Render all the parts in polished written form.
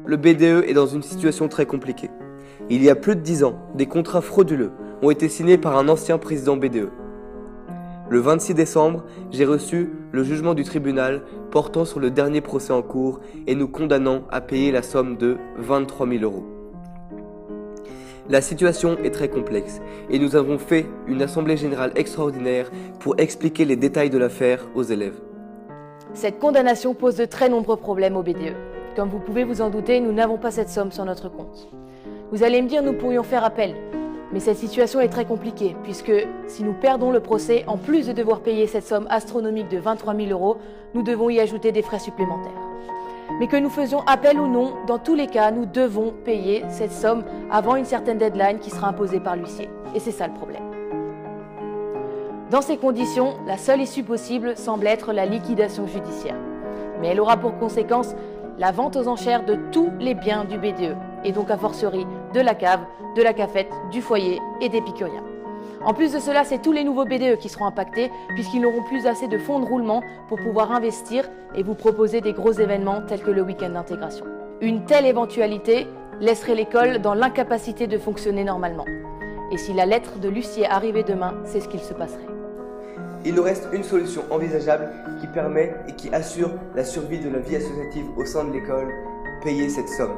le BDE est dans une situation très compliquée. Il y a plus de 10 ans, des contrats frauduleux ont été signés par un ancien président BDE. Le 26 décembre, j'ai reçu le jugement du tribunal portant sur le dernier procès en cours et nous condamnant à payer la somme de 23 000 €. La situation est très complexe et nous avons fait une assemblée générale extraordinaire pour expliquer les détails de l'affaire aux élèves. Cette condamnation pose de très nombreux problèmes au BDE. Comme vous pouvez vous en douter, nous n'avons pas cette somme sur notre compte. Vous allez me dire, nous pourrions faire appel. Mais cette situation est très compliquée, puisque si nous perdons le procès, en plus de devoir payer cette somme astronomique de 23 000 €, nous devons y ajouter des frais supplémentaires. Mais que nous faisions appel ou non, dans tous les cas, nous devons payer cette somme avant une certaine deadline qui sera imposée par l'huissier. Et c'est ça le problème. Dans ces conditions, la seule issue possible semble être la liquidation judiciaire. Mais elle aura pour conséquence la vente aux enchères de tous les biens du BDE, et donc a fortiori de la cave, de la cafette, du foyer et des picurias. En plus de cela, c'est tous les nouveaux BDE qui seront impactés puisqu'ils n'auront plus assez de fonds de roulement pour pouvoir investir et vous proposer des gros événements tels que le week-end d'intégration. Une telle éventualité laisserait l'école dans l'incapacité de fonctionner normalement. Et si la lettre de l'huissier arrivait demain, c'est ce qu'il se passerait. Il nous reste une solution envisageable qui permet et qui assure la survie de la vie associative au sein de l'école, payer cette somme.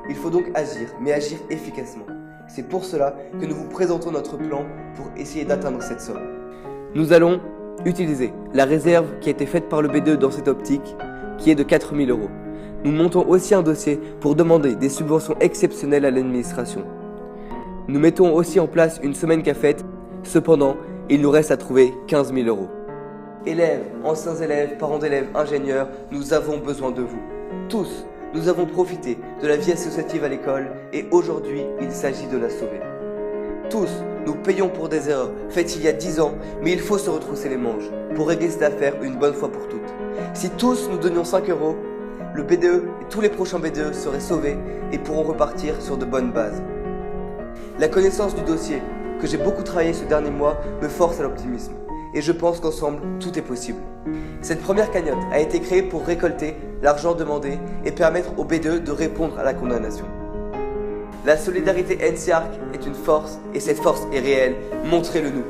Il faut donc agir, mais agir efficacement. C'est pour cela que nous vous présentons notre plan pour essayer d'atteindre cette somme. Nous allons utiliser la réserve qui a été faite par le BDE dans cette optique, qui est de 4 000 €. Nous montons aussi un dossier pour demander des subventions exceptionnelles à l'administration. Nous mettons aussi en place une semaine cafette. Cependant, il nous reste à trouver 15 000 €. Élèves, anciens élèves, parents d'élèves, ingénieurs, nous avons besoin de vous. Tous, nous avons profité de la vie associative à l'école et aujourd'hui, il s'agit de la sauver. Tous, nous payons pour des erreurs faites il y a 10 ans, mais il faut se retrousser les manches pour régler cette affaire une bonne fois pour toutes. Si tous nous donnions 5 €, le BDE et tous les prochains BDE seraient sauvés et pourront repartir sur de bonnes bases. La connaissance du dossier, que j'ai beaucoup travaillé ce dernier mois, me force à l'optimisme. Et je pense qu'ensemble, tout est possible. Cette première cagnotte a été créée pour récolter l'argent demandé et permettre au BDE de répondre à la condamnation. La solidarité NC Arc est une force et cette force est réelle. Montrez-le nous.